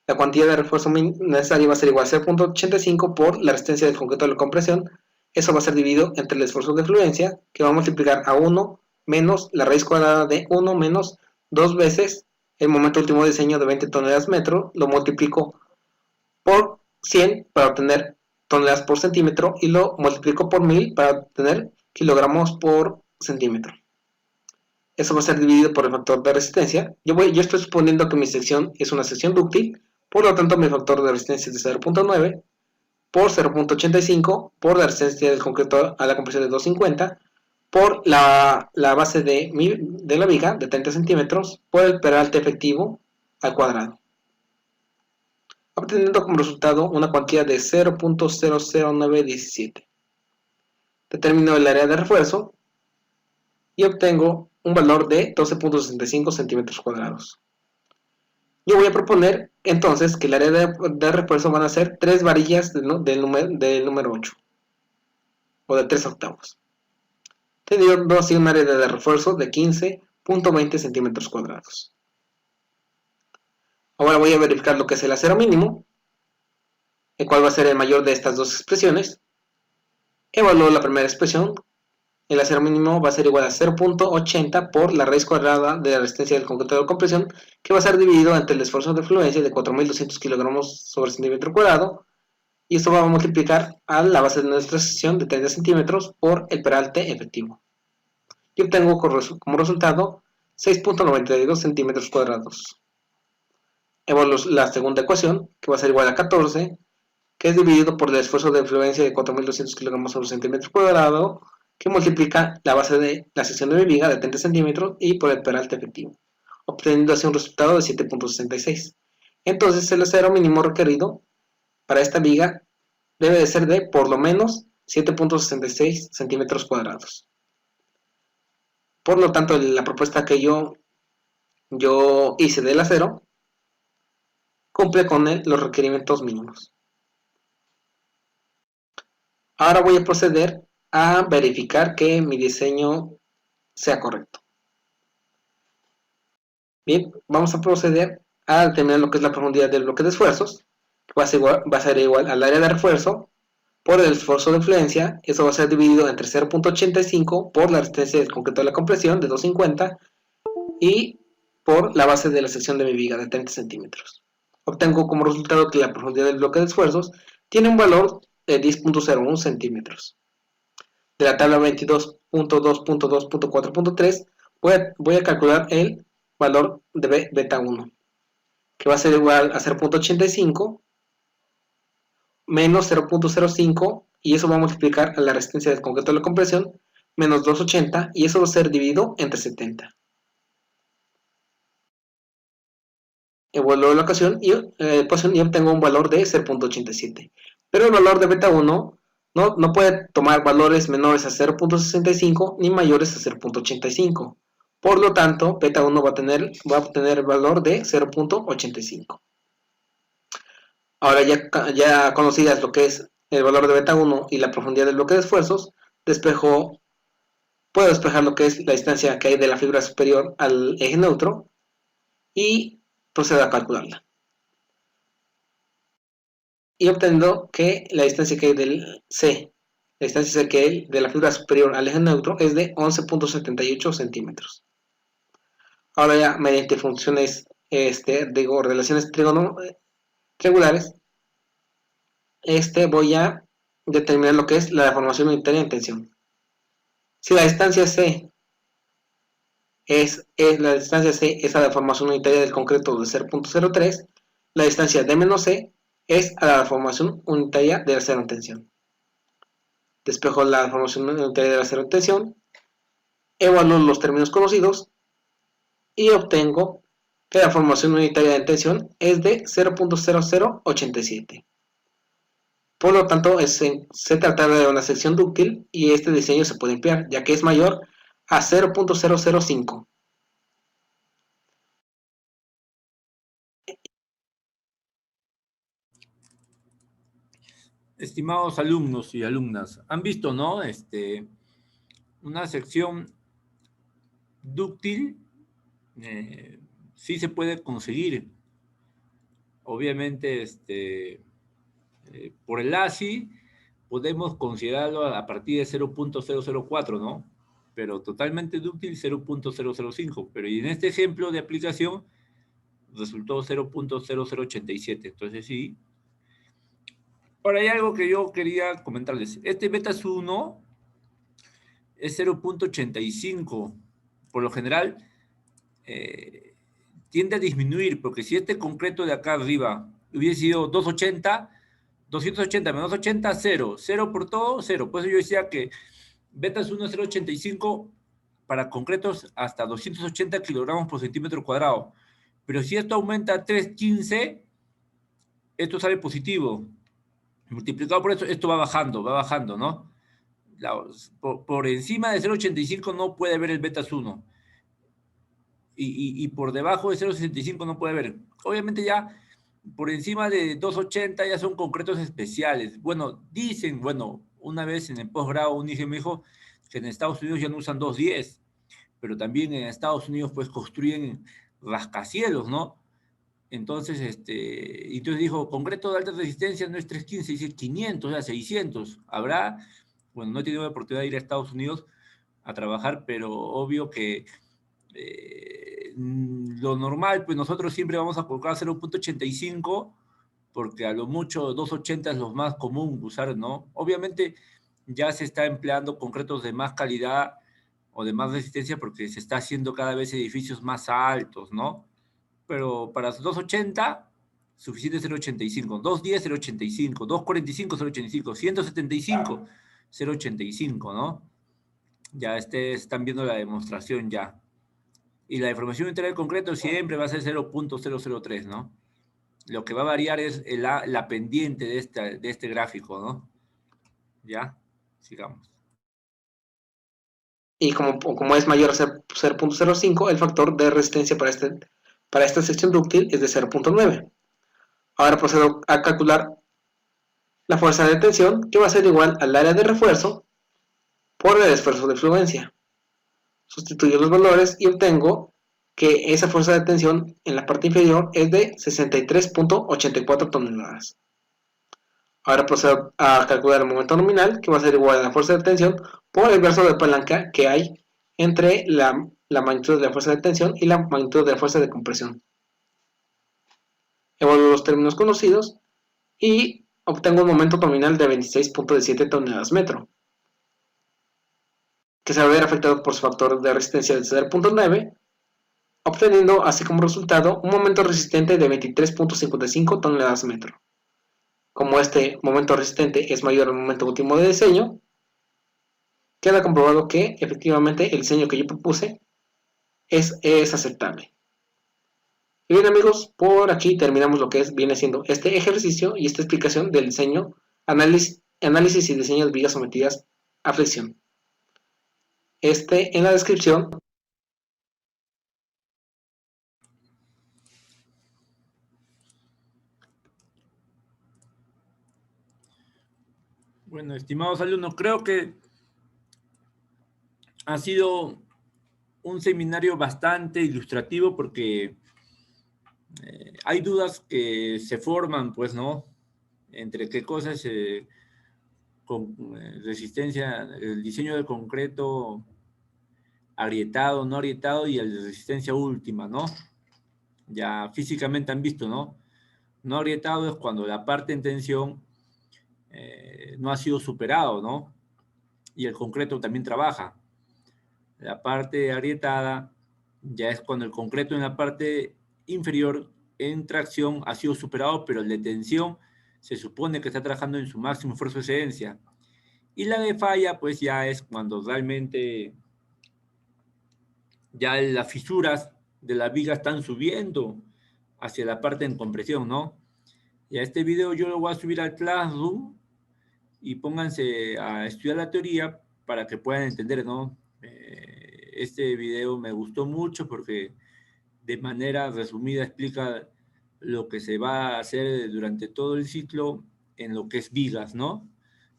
Speaker 8: la cantidad de refuerzo necesaria va a ser igual a 0.85 por la resistencia del concreto de la compresión. Eso va a ser dividido entre el esfuerzo de fluencia, que va a multiplicar a 1 menos la raíz cuadrada de 1 menos 2 veces el momento último de diseño de 20 toneladas metro, lo multiplico por 100 para obtener toneladas por centímetro y lo multiplico por 1000 para obtener kilogramos por centímetro. Eso va a ser dividido por el factor de resistencia. Yo estoy suponiendo que mi sección es una sección dúctil, por lo tanto mi factor de resistencia es de 0.9 por 0.85 por la resistencia del concreto a la compresión de 250 por la base de la viga de 30 centímetros por el peralte efectivo al cuadrado, obteniendo como resultado una cuantía de 0.00917. Determino el área de refuerzo y obtengo un valor de 12.65 centímetros cuadrados. Yo voy a proponer entonces que el área de refuerzo van a ser 3 varillas del número 8 o de 3 octavos, teniendo así un área de refuerzo de 15.20 centímetros cuadrados. Ahora voy a verificar lo que es el acero mínimo, el cual va a ser el mayor de estas dos expresiones. Evalúo la primera expresión, el acero mínimo va a ser igual a 0.80 por la raíz cuadrada de la resistencia del concreto de compresión, que va a ser dividido entre el esfuerzo de fluencia de 4.200 kilogramos sobre centímetro cuadrado, y esto va a multiplicar a la base de nuestra sección de 30 centímetros por el peralte efectivo. Y obtengo como resultado 6.92 centímetros cuadrados. Evaluo la segunda ecuación, que va a ser igual a 14, que es dividido por el esfuerzo de influencia de 4.200 kilogramos sobre centímetro cuadrado, que multiplica la base de la sección de mi viga de 30 centímetros y por el peralte efectivo, obteniendo así un resultado de 7.66. Entonces el acero mínimo requerido para esta viga debe de ser de por lo menos 7.66 centímetros cuadrados. Por lo tanto, la propuesta que yo hice del acero cumple con los requerimientos mínimos. Ahora voy a proceder a verificar que mi diseño sea correcto. Bien, vamos a proceder a determinar lo que es la profundidad del bloque de esfuerzos, que va a ser igual al área de refuerzo por el esfuerzo de influencia. Eso va a ser dividido entre 0.85 por la resistencia del concreto de la compresión de 250 y por la base de la sección de mi viga de 30 centímetros. Obtengo como resultado que la profundidad del bloque de esfuerzos tiene un valor de 10.01 centímetros. De la tabla 22.2.2.4.3 voy a calcular el valor de beta 1, que va a ser igual a 0.85 menos 0.05, y eso va a multiplicar a la resistencia del concreto de la compresión menos 280, y eso va a ser dividido entre 70. Evalúo la ecuación y obtengo un valor de 0.87. Pero el valor de beta 1 no puede tomar valores menores a 0.65 ni mayores a 0.85. Por lo tanto, beta 1 va a obtener el valor de 0.85. Ahora ya conocidas lo que es el valor de beta 1 y la profundidad del bloque de esfuerzos, puedo despejar lo que es la distancia que hay de la fibra superior al eje neutro y procedo a calcularla. Y obteniendo que la distancia que hay del C, la distancia que hay de la fibra superior al eje neutro es de 11.78 centímetros. Ahora ya mediante funciones, relaciones triangulares, voy a determinar lo que es la deformación unitaria en tensión. Si la distancia C es la deformación unitaria del concreto de 0.03, la distancia D menos C es a la deformación unitaria del acero en tensión. Despejo la deformación unitaria del acero en tensión, evalúo los términos conocidos y obtengo que la deformación unitaria de tensión es de 0.0087. Por lo tanto, se trata de una sección dúctil y este diseño se puede emplear, ya que es mayor a 0.005.
Speaker 1: Estimados alumnos y alumnas, han visto, ¿no? Una sección dúctil sí se puede conseguir. Obviamente, por el ASI podemos considerarlo a partir de 0.004, ¿no? Pero totalmente dúctil 0.005. Pero y en este ejemplo de aplicación resultó 0.0087. Entonces sí. Ahora hay algo que yo quería comentarles. Este beta 1 es 0.85. Por lo general, tiende a disminuir, porque si este concreto de acá arriba hubiese sido 280 menos 80, 0. 0 por todo, 0. Por eso yo decía que beta 1 es 0.85 para concretos hasta 280 kilogramos por centímetro cuadrado. Pero si esto aumenta a 3.15, esto sale positivo. Multiplicado por eso, esto va bajando, ¿no? Por encima de 0.85 no puede haber el beta 1. Y por debajo de 0.65 no puede haber. Obviamente ya por encima de 2.80 ya son concretos especiales. Bueno, una vez en el posgrado un hijo me dijo que en Estados Unidos ya no usan 2.10, pero también en Estados Unidos pues construyen rascacielos, ¿no? Entonces, entonces dijo, concreto de alta resistencia no es 315, dice 500, o sea, 600. Habrá, bueno, no he tenido la oportunidad de ir a Estados Unidos, a trabajar, pero obvio que lo normal, pues nosotros siempre vamos a colocar 0.85, porque a lo mucho 2.80 es lo más común usar, ¿no? Obviamente ya se está empleando concretos de más calidad o de más resistencia porque se está haciendo cada vez edificios más altos, ¿no? Pero para 2.80, suficiente 0.85, 2.10, 0.85, 2.45, 0.85, 175, 0.85, ¿no? Ya están viendo la demostración ya. Y la deformación integral concreto siempre va a ser 0.003, ¿no? Lo que va a variar es la pendiente de este gráfico, ¿no? Ya, sigamos.
Speaker 8: Y como es mayor a 0.05, el factor de resistencia para esta sección dúctil es de 0.9. Ahora procedo a calcular la fuerza de tensión, que va a ser igual al área de refuerzo por el esfuerzo de fluencia. Sustituyo los valores y obtengo que esa fuerza de tensión en la parte inferior es de 63.84 toneladas. Ahora procedo a calcular el momento nominal, que va a ser igual a la fuerza de tensión por el verso de palanca que hay entre la magnitud de la fuerza de tensión y la magnitud de la fuerza de compresión. Evalúo los términos conocidos y obtengo un momento nominal de 26.17 toneladas metro, que se va a ver afectado por su factor de resistencia de 0.9, obteniendo así como resultado un momento resistente de 23.55 toneladas metro. Como este momento resistente es mayor al momento último de diseño, queda comprobado que efectivamente el diseño que yo propuse es aceptable. Y bien amigos, por aquí terminamos lo que viene siendo este ejercicio y esta explicación del diseño, análisis y diseño de vigas sometidas a fricción. En la descripción
Speaker 1: Bueno, estimados alumnos, creo que ha sido un seminario bastante ilustrativo porque hay dudas que se forman, pues, ¿no? Entre qué cosas con resistencia, el diseño de concreto agrietado, no agrietado y el de resistencia última, ¿no? Ya físicamente han visto, ¿no? No agrietado es cuando la parte en tensión no ha sido superado, ¿no? Y el concreto también trabaja. La parte agrietada ya es cuando el concreto en la parte inferior en tracción ha sido superado, pero el de tensión se supone que está trabajando en su máximo esfuerzo de excedencia. Y la de falla, pues ya es cuando realmente ya las fisuras de la viga están subiendo hacia la parte en compresión, ¿no? Y a este video yo lo voy a subir al Classroom y pónganse a estudiar la teoría para que puedan entender, ¿no? Este video me gustó mucho porque de manera resumida explica lo que se va a hacer durante todo el ciclo en lo que es vigas, ¿no?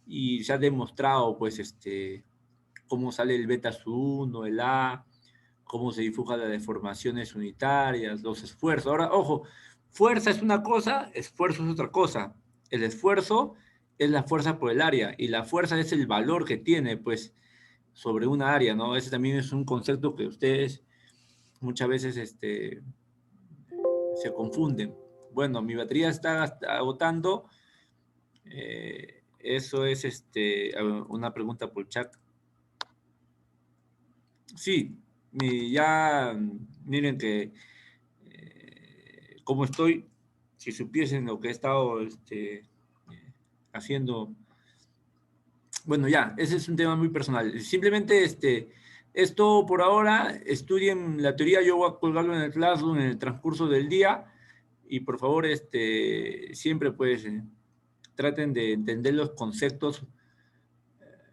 Speaker 1: Y se ha demostrado, pues, cómo sale el beta sub 1, el A, cómo se difujan las deformaciones unitarias, los esfuerzos. Ahora, ojo, fuerza es una cosa, esfuerzo es otra cosa. El esfuerzo es la fuerza por el área y la fuerza es el valor que tiene, pues, sobre una área, ¿no? Ese también es un concepto que ustedes muchas veces se confunden. Bueno, mi batería está agotando. Eso es una pregunta por chat. Sí, ya miren que cómo estoy, si supiesen lo que he estado haciendo. Bueno, ya, ese es un tema muy personal. Simplemente esto por ahora, estudien la teoría, yo voy a colgarlo en el Classroom en el transcurso del día y por favor siempre pues traten de entender los conceptos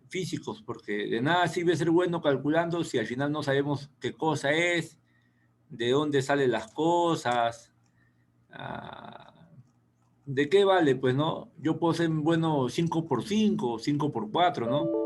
Speaker 1: físicos, porque de nada sirve ser bueno calculando si al final no sabemos qué cosa es, de dónde salen las cosas, ¿de qué vale? Pues, ¿no? Yo puedo ser bueno 5 por 5, 5 por 4, ¿no?